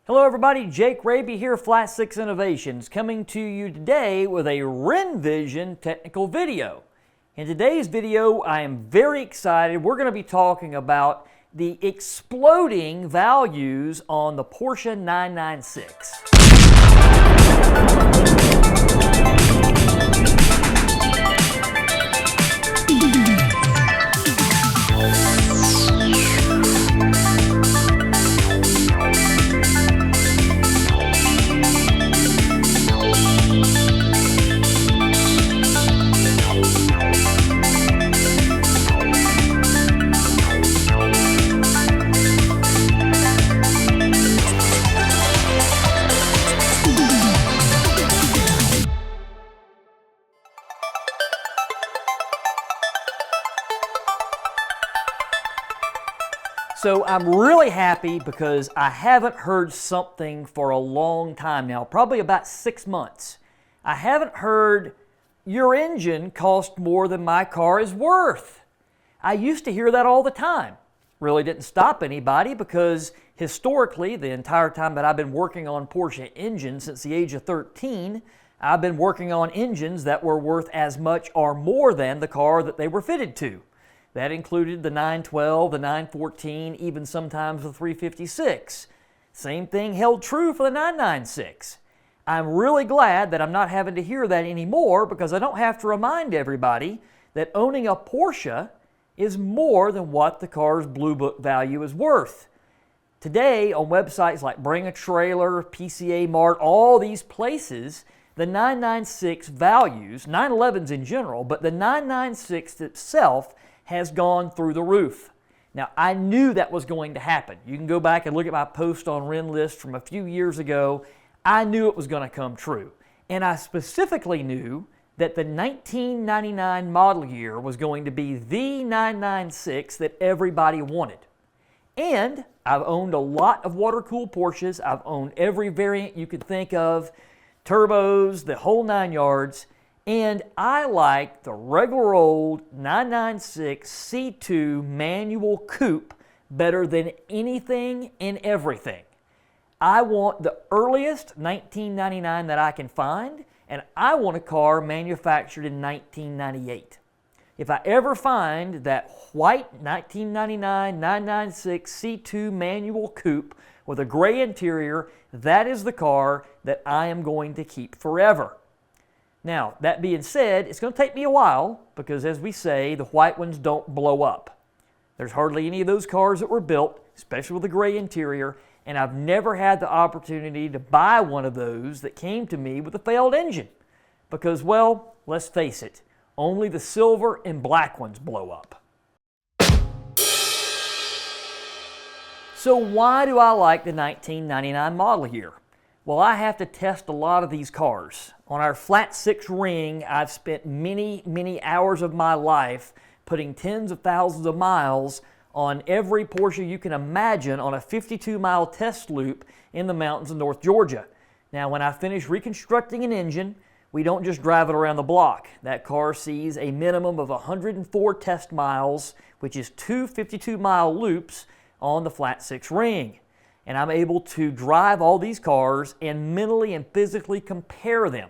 Hello everybody, Jake Raby here, Flat 6 Innovations, coming to you today with a Rennvision technical video. In today's video, I am very excited. We're going to be talking about the exploding values on the Porsche 996. So I'm really happy because I haven't heard something for a long time now, probably about 6 months. I haven't heard your engine cost more than my car is worth. I used to hear that all the time. Really didn't stop anybody because historically, the entire time that I've been working on Porsche engines since the age of 13, I've been working on engines that were worth as much or more than the car that they were fitted to. That included the 912, the 914, even sometimes the 356. Same thing held true for the 996. I'm really glad that I'm not having to hear that anymore because I don't have to remind everybody that owning a Porsche is more than what the car's Blue Book value is worth. Today, on websites like Bring a Trailer, PCA Mart, all these places, the 996 values, 911s in general, but the 996 itself has gone through the roof. Now, I knew that was going to happen. You can go back and look at my post on Rennlist from a few years ago. I knew it was going to come true. And I specifically knew that the 1999 model year was going to be the 996 that everybody wanted. And I've owned a lot of water-cooled Porsches. I've owned every variant you could think of, turbos, the whole 9 yards. And I like the regular old 996 C2 manual coupe better than anything and everything. I want the earliest 1999 that I can find, and I want a car manufactured in 1998. If I ever find that white 1999 996 C2 manual coupe with a gray interior, that is the car that I am going to keep forever. Now, that being said, it's going to take me a while because, as we say, the white ones don't blow up. There's hardly any of those cars that were built, especially with a gray interior, and I've never had the opportunity to buy one of those that came to me with a failed engine. Because, well, let's face it, only the silver and black ones blow up. So why do I like the 1999 model year? Well, I have to test a lot of these cars. On our Flat 6 ring, I've spent many hours of my life putting tens of thousands of miles on every Porsche you can imagine on a 52-mile test loop in the mountains of North Georgia. Now, when I finish reconstructing an engine, we don't just drive it around the block. That car sees a minimum of 104 test miles, which is 2 52-mile loops on the Flat 6 ring. And I'm able to drive all these cars and mentally and physically compare them.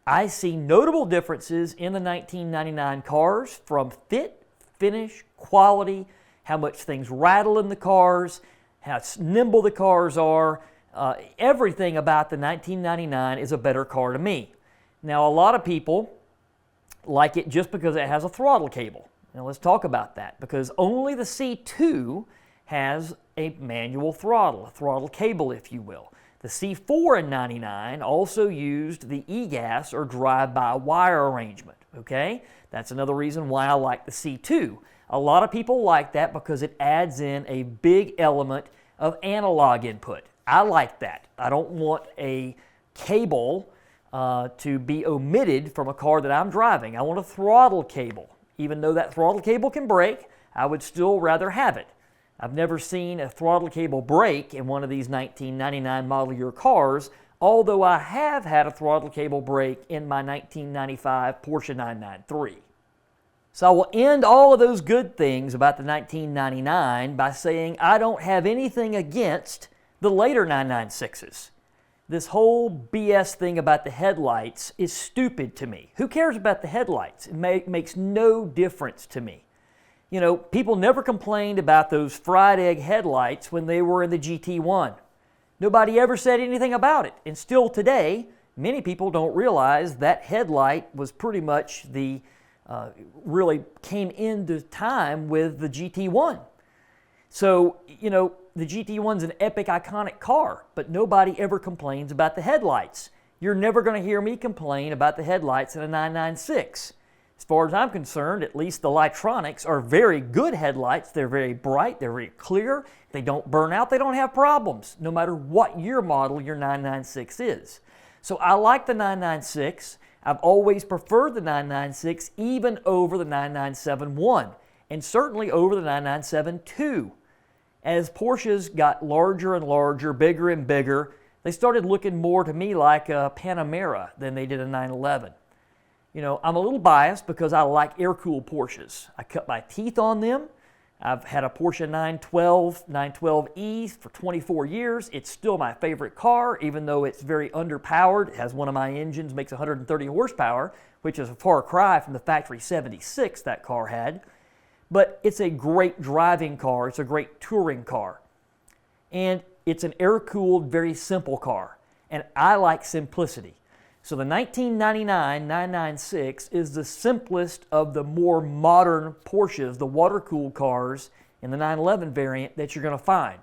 I see notable differences in the 1999 cars from fit, finish, quality, how much things rattle in the cars, how nimble the cars are. Everything about the 1999 is a better car to me. Now, a lot of people like it just because it has a throttle cable. Now, let's talk about that because only the C2 has a manual throttle, a throttle cable, if you will. The C4 in 99 also used the Egass or drive-by-wire arrangement, okay? That's another reason why I like the C2. A lot of people like that because it adds in a big element of analog input. I like that. I don't want a cable to be omitted from a car that I'm driving. I want a throttle cable. Even though that throttle cable can break, I would still rather have it. I've never seen a throttle cable break in one of these 1999 model year cars, although I have had a throttle cable break in my 1995 Porsche 993. So I will end all of those good things about the 1999 by saying I don't have anything against the later 996s. This whole BS thing about the headlights is stupid to me. Who cares about the headlights? It makes no difference to me. You know, people never complained about those fried egg headlights when they were in the GT1. Nobody ever said anything about it. And still today, many people don't realize that headlight was pretty much the, really came into time with the GT1. So, you know, the GT1's an epic, iconic car, but nobody ever complains about the headlights. You're never going to hear me complain about the headlights in a 996. As far as I'm concerned, at least the Litronics are very good headlights. They're very bright, they're very clear, they don't burn out, they don't have problems, no matter what year model your 996 is. So I like the 996. I've always preferred the 996 even over the 997-1, and certainly over the 997-2. As Porsches got larger and larger, bigger and bigger, they started looking more to me like a Panamera than they did a 911. You know, I'm a little biased because I like air-cooled Porsches. I cut my teeth on them. I've had a Porsche 912, 912E for 24 years. It's still my favorite car, even though it's very underpowered. It has one of my engines, makes 130 horsepower, which is a far cry from the factory 76 that car had. But it's a great driving car. It's a great touring car. And it's an air-cooled, very simple car. And I like simplicity. So the 1999 996 is the simplest of the more modern Porsches, the water-cooled cars in the 911 variant that you're going to find.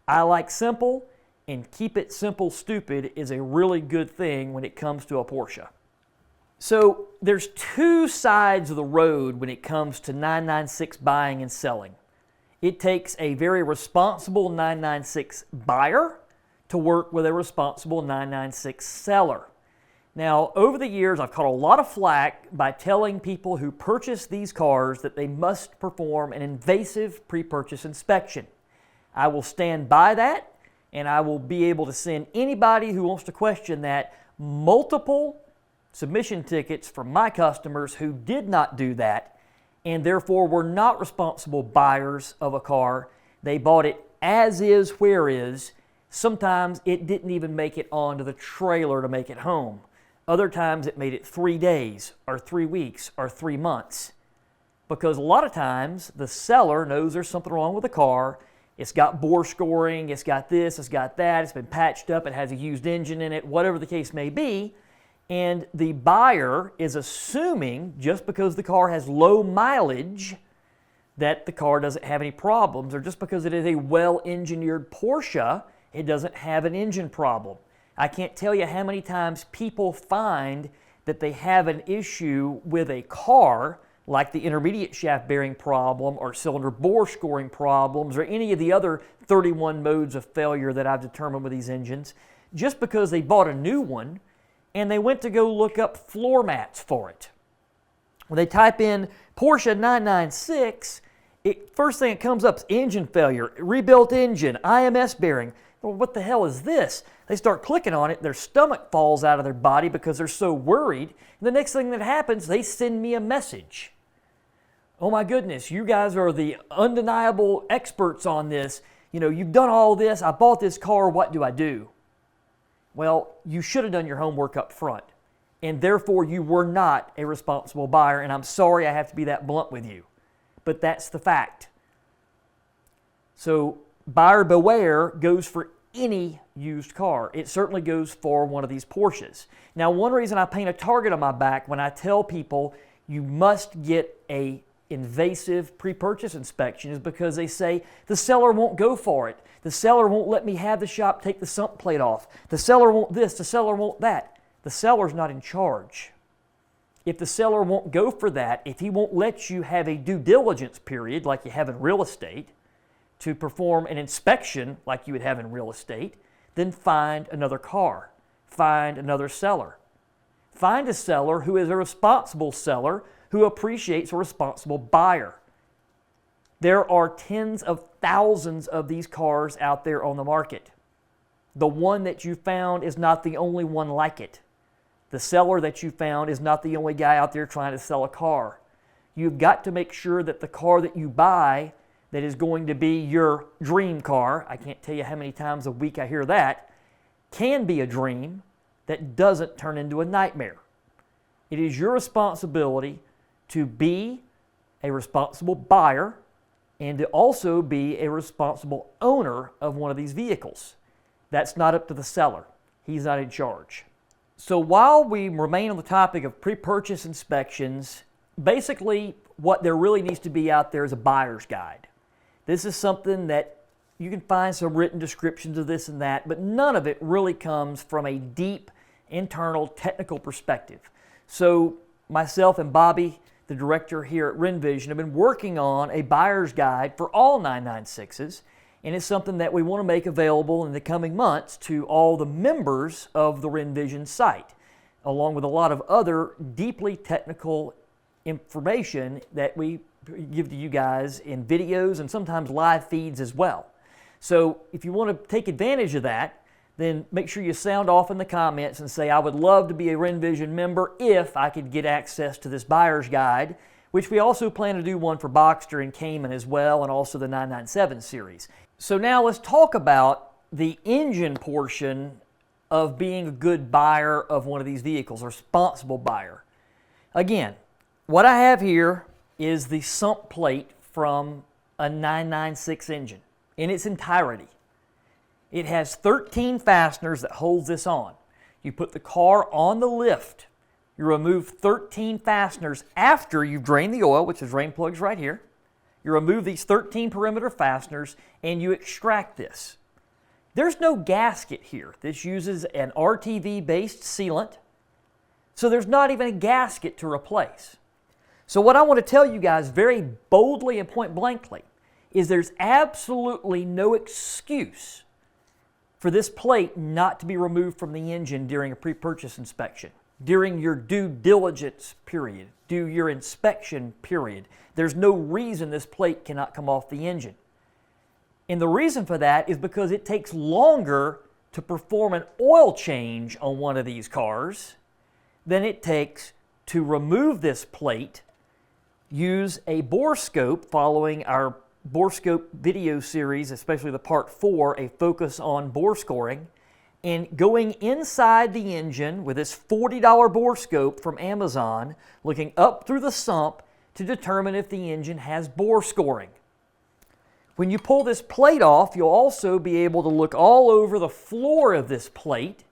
I like simple, and keep it simple stupid is a really good thing when it comes to a Porsche. So there's two sides of the road when it comes to 996 buying and selling. It takes a very responsible 996 buyer to work with a responsible 996 seller. Now, over the years, I've caught a lot of flack by telling people who purchase these cars that they must perform an invasive pre-purchase inspection. I will stand by that, and I will be able to send anybody who wants to question that multiple submission tickets from my customers who did not do that, and therefore were not responsible buyers of a car. They bought it as is, where is. Sometimes it didn't even make it onto the trailer to make it home. Other times it made it 3 days or 3 weeks or 3 months. Because a lot of times the seller knows there's something wrong with the car. It's got bore scoring, it's got this, it's got that, it's been patched up, it has a used engine in it, whatever the case may be. And the buyer is assuming just because the car has low mileage that the car doesn't have any problems, or just because it is a well-engineered Porsche, it doesn't have an engine problem. I can't tell you how many times people find that they have an issue with a car, like the intermediate shaft bearing problem or cylinder bore scoring problems or any of the other 31 modes of failure that I've determined with these engines, just because they bought a new one and they went to go look up floor mats for it. When they type in Porsche 996, first thing that comes up is engine failure, rebuilt engine, IMS bearing. Well, what the hell is this? They start clicking on it, their stomach falls out of their body because they're so worried. And the next thing that happens, they send me a message. Oh my goodness, you guys are the undeniable experts on this. You know, you've done all this, I bought this car, what do I do? Well, you should have done your homework up front. And therefore, you were not a responsible buyer, and I'm sorry I have to be that blunt with you. But that's the fact. So, buyer beware goes for any used car. It certainly goes for one of these Porsches. Now, one reason I paint a target on my back when I tell people you must get a invasive pre-purchase inspection is because they say the seller won't go for it. The seller won't let me have the shop take the sump plate off. The seller won't this, the seller won't that. The seller's not in charge. If the seller won't go for that, if he won't let you have a due diligence period like you have in real estate, to perform an inspection like you would have in real estate, then find another car. Find another seller. Find a seller who is a responsible seller who appreciates a responsible buyer. There are tens of thousands of these cars out there on the market. The one that you found is not the only one like it. The seller that you found is not the only guy out there trying to sell a car. You've got to make sure that the car that you buy that is going to be your dream car, I can't tell you how many times a week I hear that, can be a dream that doesn't turn into a nightmare. It is your responsibility to be a responsible buyer and to also be a responsible owner of one of these vehicles. That's not up to the seller. He's not in charge. So while we remain on the topic of pre-purchase inspections, basically what there really needs to be out there is a buyer's guide. This is something that you can find some written descriptions of this and that, but none of it really comes from a deep internal technical perspective. So myself and Bobby, the director here at Rennvision, have been working on a buyer's guide for all 996s, and it's something that we want to make available in the coming months to all the members of the Rennvision site, along with a lot of other deeply technical information that we give to you guys in videos and sometimes live feeds as well. So if you want to take advantage of that, then make sure you sound off in the comments and say, I would love to be a Rennvision member if I could get access to this buyer's guide, which we also plan to do one for Boxster and Cayman as well, and also the 997 series. So now let's talk about the engine portion of being a good buyer of one of these vehicles, a responsible buyer. Again, what I have here is the sump plate from a 996 engine in its entirety. It has 13 fasteners that holds this on. You put the car on the lift. You remove 13 fasteners after you've drained the oil, which is drain plugs right here. You remove these 13 perimeter fasteners and you extract this. There's no gasket here. This uses an RTV-based sealant, so there's not even a gasket to replace. So what I want to tell you guys very boldly and point blankly is there's absolutely no excuse for this plate not to be removed from the engine during a pre-purchase inspection, during your due diligence period, your inspection period. There's no reason this plate cannot come off the engine. And the reason for that is because it takes longer to perform an oil change on one of these cars than it takes to remove this plate, use a bore scope following our bore scope video series, especially the part 4, a focus on bore scoring, and going inside the engine with this $40 bore scope from Amazon, looking up through the sump to determine if the engine has bore scoring. When you pull this plate off, you'll also be able to look all over the floor of this plate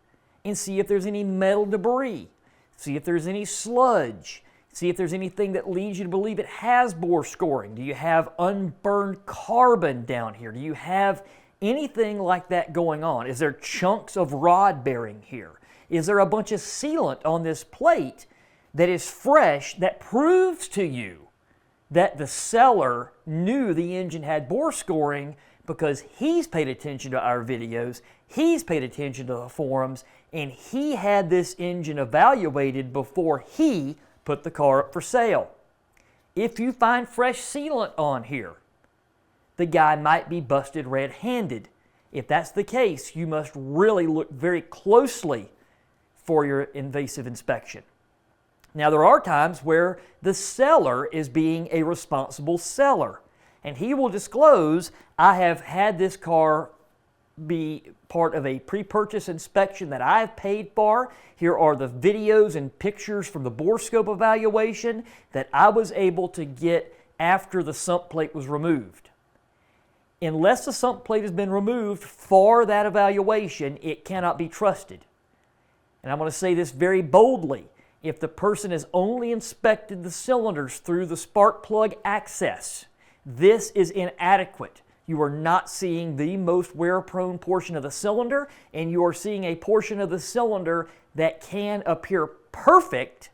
and see if there's any metal debris, see if there's any sludge, see if there's anything that leads you to believe it has bore scoring. Do you have unburned carbon down here? Do you have anything like that going on? Is there chunks of rod bearing here? Is there a bunch of sealant on this plate that is fresh that proves to you that the seller knew the engine had bore scoring because he's paid attention to our videos, he's paid attention to the forums, and he had this engine evaluated before he put the car up for sale. If you find fresh sealant on here, the guy might be busted red-handed. If that's the case, you must really look very closely for your invasive inspection. Now, there are times where the seller is being a responsible seller, and he will disclose, I have had this car be part of a pre-purchase inspection that I've paid for. Here are the videos and pictures from the bore scope evaluation that I was able to get after the sump plate was removed. Unless the sump plate has been removed for that evaluation, it cannot be trusted. And I'm going to say this very boldly. If the person has only inspected the cylinders through the spark plug access, this is inadequate. You are not seeing the most wear-prone portion of the cylinder, and you are seeing a portion of the cylinder that can appear perfect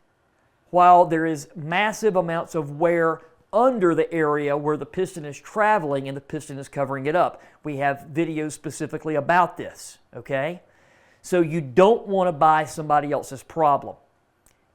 while there is massive amounts of wear under the area where the piston is traveling and the piston is covering it up. We have videos specifically about this, okay? So you don't want to buy somebody else's problem.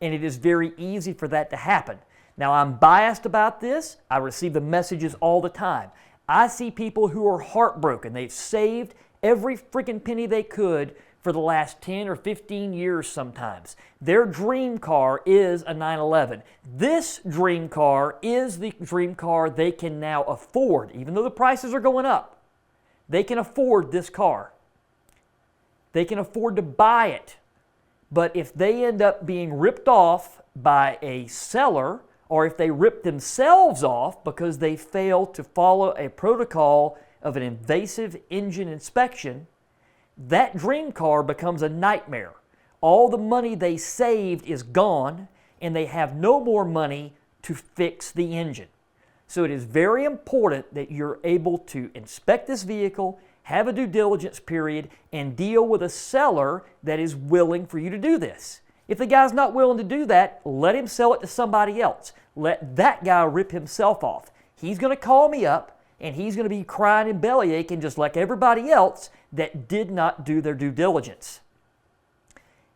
And it is very easy for that to happen. Now, I'm biased about this. I receive the messages all the time. I see people who are heartbroken. They've saved every freaking penny they could for the last 10 or 15 years sometimes. Their dream car is a 911. This dream car is the dream car they can now afford. Even though the prices are going up, they can afford this car. They can afford to buy it. But if they end up being ripped off by a seller, or if they rip themselves off because they fail to follow a protocol of an invasive engine inspection, that dream car becomes a nightmare. All the money they saved is gone, and they have no more money to fix the engine. So it is very important that you're able to inspect this vehicle, have a due diligence period, and deal with a seller that is willing for you to do this. If the guy's not willing to do that, let him sell it to somebody else. Let that guy rip himself off. He's going to call me up, and he's going to be crying and belly aching just like everybody else that did not do their due diligence.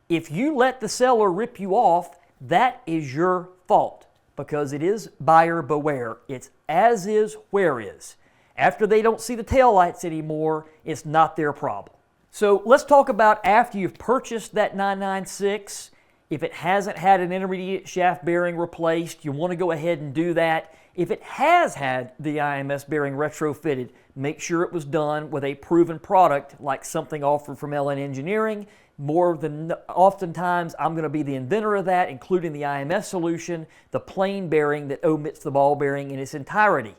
If you let the seller rip you off, that is your fault, because it is buyer beware. It's as is, where is. After they don't see the taillights anymore, it's not their problem. So let's talk about after you've purchased that 996. If it hasn't had an intermediate shaft bearing replaced, you want to go ahead and do that. If it has had the IMS bearing retrofitted, make sure it was done with a proven product like something offered from LN Engineering. More than oftentimes, I'm going to be the inventor of that, including the IMS solution, the plain bearing that omits the ball bearing in its entirety.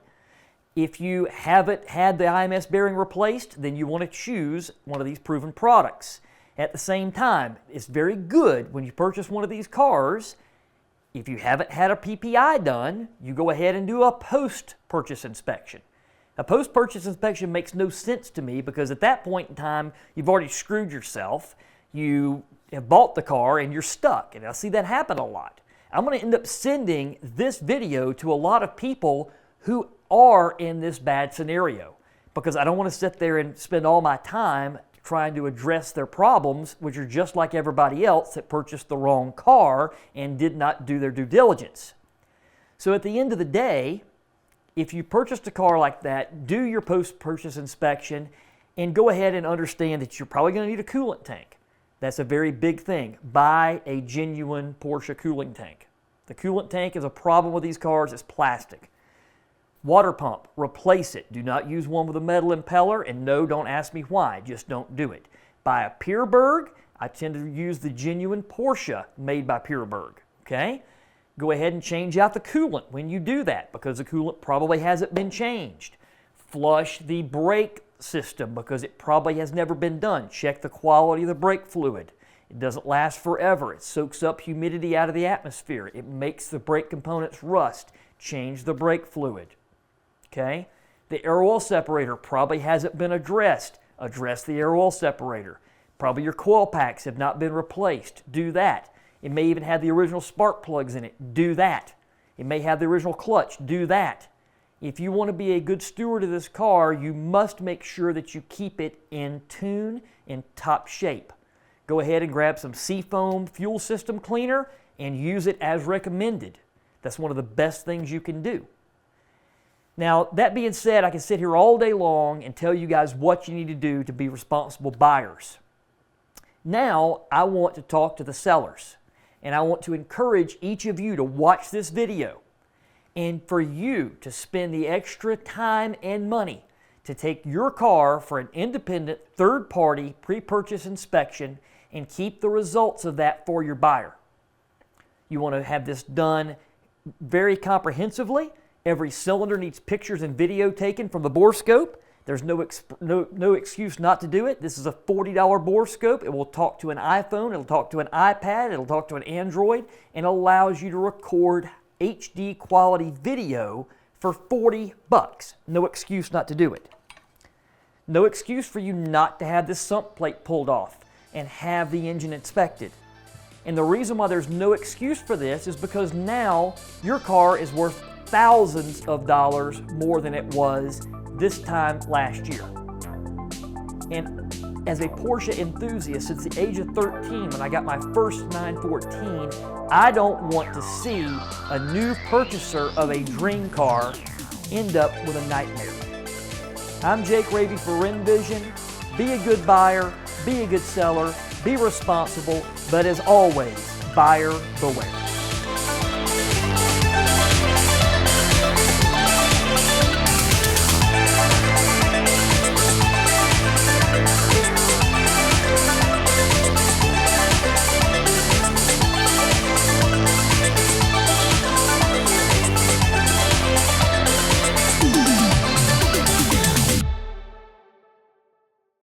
If you haven't had the IMS bearing replaced, then you want to choose one of these proven products. At the same time, it's very good when you purchase one of these cars. If you haven't had a PPI done, you go ahead and do a post-purchase inspection. A post-purchase inspection makes no sense to me because at that point in time, you've already screwed yourself. You have bought the car and you're stuck, and I see that happen a lot. I'm going to end up sending this video to a lot of people who are in this bad scenario because I don't want to sit there and spend all my time trying to address their problems, which are just like everybody else that purchased the wrong car and did not do their due diligence. So at the end of the day, if you purchased a car like that, do your post-purchase inspection and go ahead and understand that you're probably going to need a coolant tank. That's a very big thing. Buy a genuine Porsche cooling tank. The coolant tank is a problem with these cars. It's plastic. Water pump, replace it. Do not use one with a metal impeller, and no, don't ask me why. Just don't do it. Buy a Pierberg. I tend to use the genuine Porsche made by Pierberg. Okay? Go ahead and change out the coolant when you do that because the coolant probably hasn't been changed. Flush the brake system because it probably has never been done. Check the quality of the brake fluid. It doesn't last forever. It soaks up humidity out of the atmosphere. It makes the brake components rust. Change the brake fluid. Okay? The air oil separator probably hasn't been addressed. Address the air oil separator. Probably your coil packs have not been replaced. Do that. It may even have the original spark plugs in it. Do that. It may have the original clutch. Do that. If you want to be a good steward of this car, you must make sure that you keep it in tune, in top shape. Go ahead and grab some Seafoam fuel system cleaner and use it as recommended. That's one of the best things you can do. Now, that being said, I can sit here all day long and tell you guys what you need to do to be responsible buyers. Now, I want to talk to the sellers, and I want to encourage each of you to watch this video and for you to spend the extra time and money to take your car for an independent third-party pre-purchase inspection and keep the results of that for your buyer. You want to have this done very comprehensively. Every cylinder needs pictures and video taken from the bore scope. There's no excuse not to do it. This is a $40 bore scope. It will talk to an iPhone, it'll talk to an iPad, it'll talk to an Android, and allows you to record HD quality video for $40. No excuse not to do it. No excuse for you not to have this sump plate pulled off and have the engine inspected. And the reason why there's no excuse for this is because now your car is worth thousands of dollars more than it was this time last year. And as a Porsche enthusiast since the age of 13, when I got my first 914, I don't want to see a new purchaser of a dream car end up with a nightmare. I'm Jake Raby for Rennvision. be a good buyer, be a good seller, be responsible, but as always, buyer beware.